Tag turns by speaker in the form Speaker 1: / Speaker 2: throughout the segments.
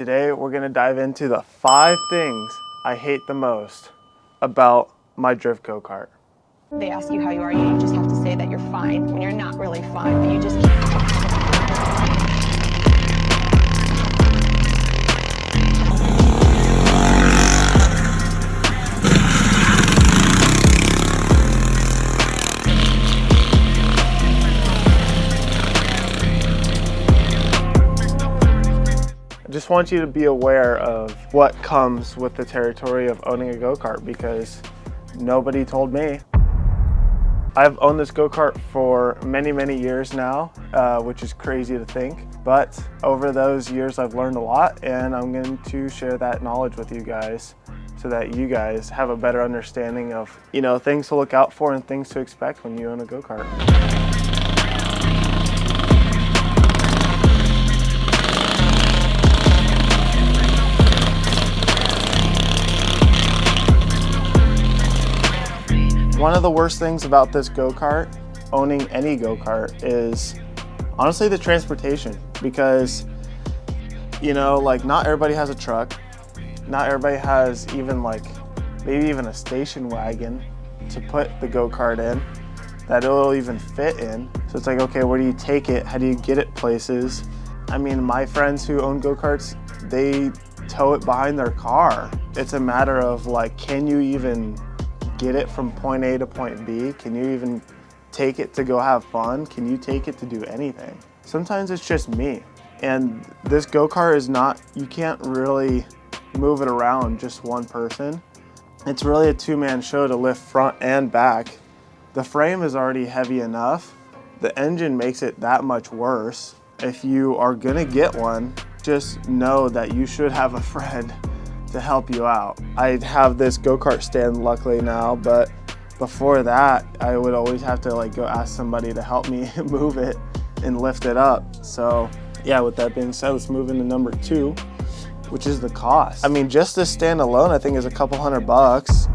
Speaker 1: Today we're going to dive into the 5 things I hate the most about my drift go-kart.
Speaker 2: They ask you how you are, you just have to say that you're fine when you're not really fine, but you just
Speaker 1: I just want you to be aware of what comes with the territory of owning a go-kart because nobody told me. I've owned this go-kart for many years now, which is crazy to think. But over those years, I've learned a lot, and I'm going to share that knowledge with you guys so that you guys have a better understanding of, things to look out for and things to expect when you own a go-kart. One of the worst things about this go-kart, owning any go-kart, is honestly the transportation because, not everybody has a truck. Not everybody has maybe even a station wagon to put the go-kart in that it'll even fit in. So it's like, okay, where do you take it? How do you get it places? I mean, my friends who own go-karts, they tow it behind their car. It's a matter of can you even get it from point A to point B? Can you even take it to go have fun? Can you take it to do anything? Sometimes it's just me. And this go-kart is not, you can't really move it around just one person. It's really a two-man show to lift front and back. The frame is already heavy enough. The engine makes it that much worse. If you are gonna get one, just know that you should have a friend to help you out. I have this go-kart stand luckily now, but before that, I would always have to go ask somebody to help me move it and lift it up. So yeah, with that being said, let's move into number 2, which is the cost. I mean, just this stand alone, I think is a couple $100.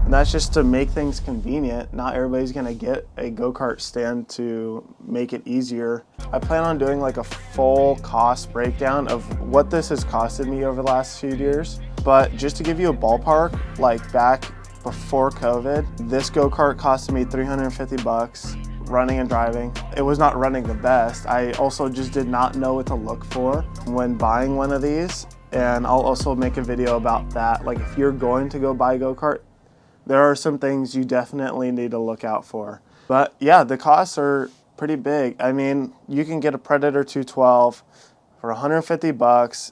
Speaker 1: And that's just to make things convenient. Not everybody's gonna get a go-kart stand to make it easier. I plan on doing a full cost breakdown of what this has costed me over the last few years. But just to give you a ballpark, back before COVID, this go-kart costed me $350 running and driving. It was not running the best. I also just did not know what to look for when buying one of these. And I'll also make a video about that. If you're going to go buy a go-kart, there are some things you definitely need to look out for. But yeah, the costs are pretty big. I mean, you can get a Predator 212 for $150.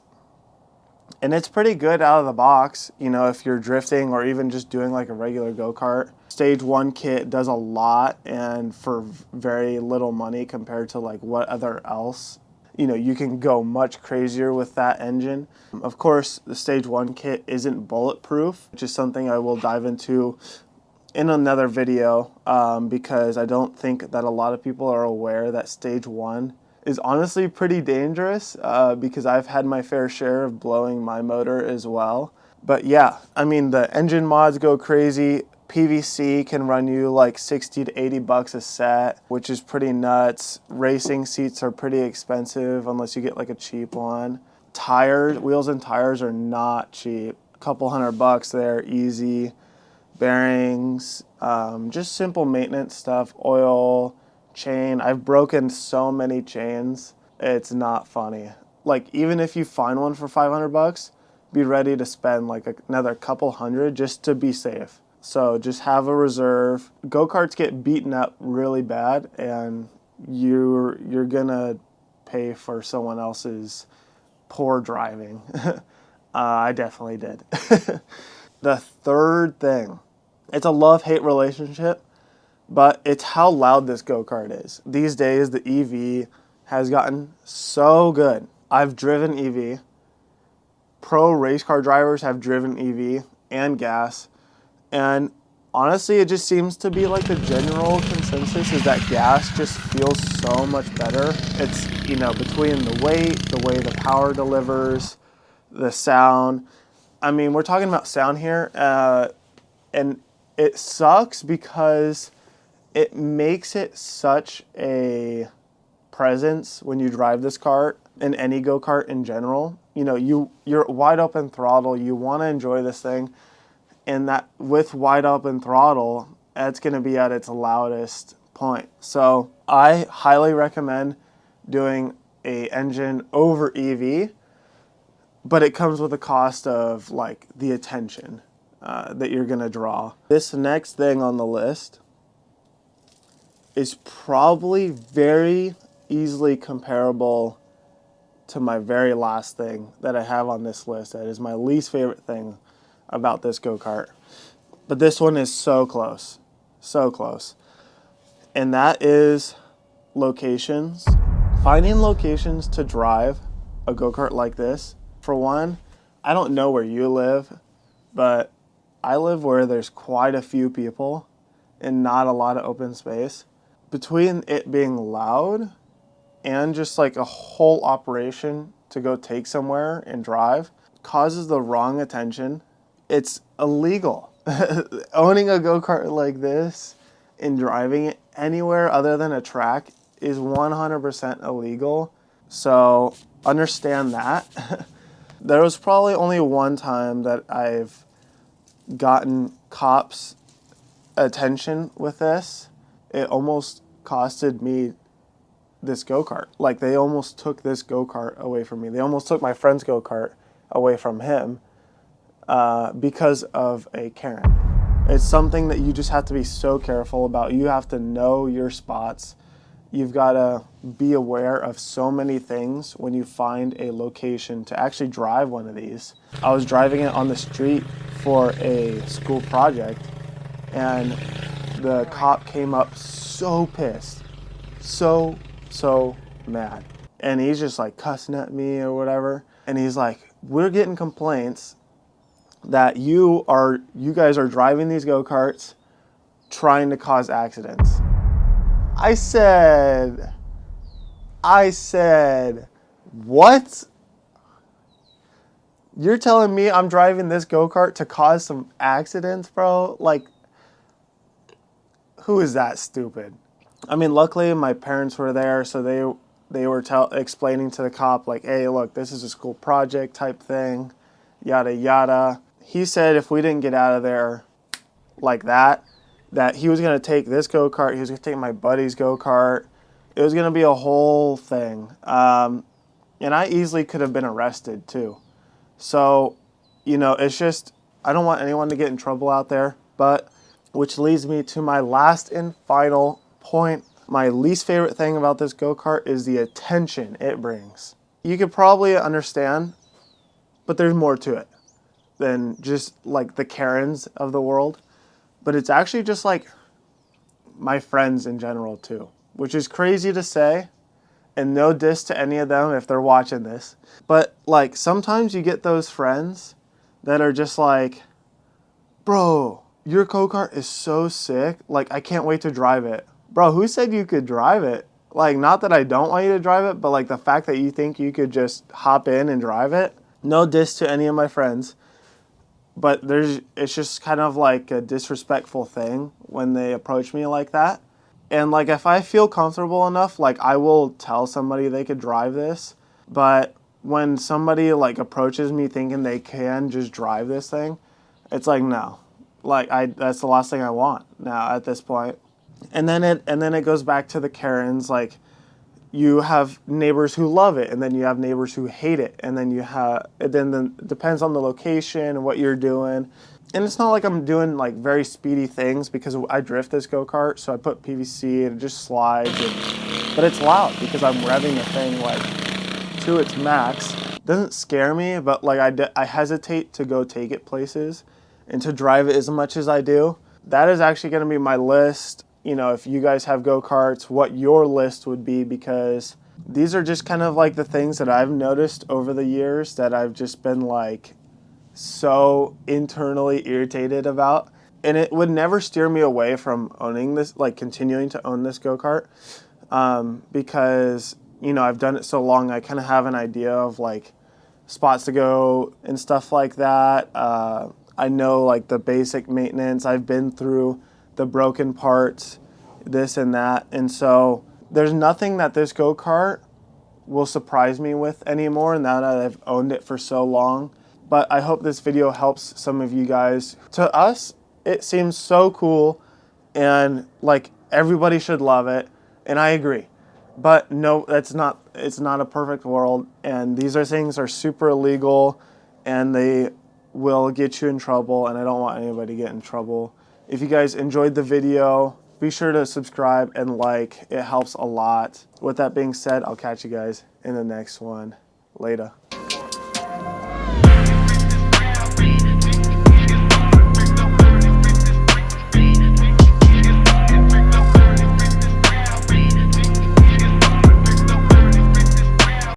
Speaker 1: And it's pretty good out of the box, if you're drifting or even just doing a regular go-kart. Stage 1 kit does a lot and for very little money compared to what other else. You can go much crazier with that engine. Of course, the Stage 1 kit isn't bulletproof, which is something I will dive into in another video because I don't think that a lot of people are aware that Stage 1 is honestly pretty dangerous because I've had my fair share of blowing my motor as well. But yeah, I mean, the engine mods go crazy. PVC can run you $60 to $80 a set, which is pretty nuts. Racing seats are pretty expensive unless you get a cheap one. Tires, wheels and tires are not cheap. A couple $100 there, easy. Bearings, just simple maintenance stuff, oil, chain. I've broken so many chains, it's not funny. Even if you find one for $500, be ready to spend another couple hundred just to be safe. So just have a reserve. Go-karts get beaten up really bad and you're gonna pay for someone else's poor driving. I definitely did. The third thing, it's a love-hate relationship, but it's how loud this go-kart is. These days, the EV has gotten so good. I've driven EV. Pro race car drivers have driven EV and gas. And honestly, it just seems to be the general consensus is that gas just feels so much better. It's, between the weight, the way the power delivers, the sound. I mean, we're talking about sound here, and it sucks because it makes it such a presence when you drive this kart. in any go-kart in general. You know, you're wide open throttle, you want to enjoy this thing, and that with wide open throttle, it's going to be at its loudest point. So I highly recommend doing a engine over EV, but it comes with a cost of like the attention that you're going to draw. This next thing on the list is probably very easily comparable to my very last thing that I have on this list. That is my least favorite thing about this go-kart. But this one is so close, so close. And that is locations. Finding locations to drive a go-kart like this. For one, I don't know where you live, but I live where there's quite a few people and not a lot of open space. Between it being loud and just like a whole operation to go take somewhere and drive causes the wrong attention. It's illegal. Owning a go-kart like this and driving it anywhere other than a track is 100% illegal. So understand that. There was probably only one time that I've gotten cops' attention with this. It almost costed me this go-kart. Like, they almost took this go-kart away from me. They almost took my friend's go-kart away from him because of a Karen. It's something that you just have to be so careful about. You have to know your spots. You've got to be aware of so many things when you find a location to actually drive one of these. I was driving it on the street for a school project, and the cop came up so pissed, so mad. And he's just like cussing at me or whatever. And he's like, we're getting complaints that you guys are driving these go-karts trying to cause accidents. I said, what? You're telling me I'm driving this go-kart to cause some accidents, bro? Like, who is that stupid? I mean, luckily my parents were there, so they were explaining to the cop, like, hey, look, this is a school project type thing, yada, yada. He said if we didn't get out of there like that he was going to take this go-kart, he was going to take my buddy's go-kart. It was going to be a whole thing. And I easily could have been arrested too. So, you know, it's just, I don't want anyone to get in trouble out there. But, which leads me to my last and final point. My least favorite thing about this go-kart is the attention it brings. You could probably understand, but there's more to it than just like the Karens of the world. But it's actually just like my friends in general too, which is crazy to say, and no diss to any of them if they're watching this. But like sometimes you get those friends that are just like, bro, your go-kart is so sick. Like, I can't wait to drive it. Bro, who said you could drive it? Like, not that I don't want you to drive it, but like the fact that you think you could just hop in and drive it. No diss to any of my friends. But it's just kind of like a disrespectful thing when they approach me like that. And like, if I feel comfortable enough, like I will tell somebody they could drive this. But when somebody like approaches me thinking they can just drive this thing, it's like, no. Like, that's the last thing I want now at this point. And then it goes back to the Karens. Like, you have neighbors who love it, and then you have neighbors who hate it, and then it depends on the location and what you're doing. And it's not like I'm doing like very speedy things because I drift this go-kart, so I put PVC and it just slides. But it's loud because I'm revving the thing like to its max. It doesn't scare me, but like I hesitate to go take it places and to drive it as much as I do. That is actually going to be my list. You know, if you guys have go-karts, what your list would be, because these are just kind of like the things that I've noticed over the years that I've just been like so internally irritated about. And it would never steer me away from owning this, like continuing to own this go-kart, because, you know, I've done it so long, I kind of have an idea of like spots to go and stuff like that. I know like the basic maintenance. I've been through the broken parts, this and that. And so there's nothing that this go-kart will surprise me with anymore now that I've owned it for so long. But I hope this video helps some of you guys. To us, it seems so cool and like everybody should love it, and I agree. But no, it's not a perfect world, and these things are super illegal and they will get you in trouble, and I don't want anybody to get in trouble. If you guys enjoyed the video, be sure to subscribe and like. It helps a lot. With that being said, I'll catch you guys in the next one. Later.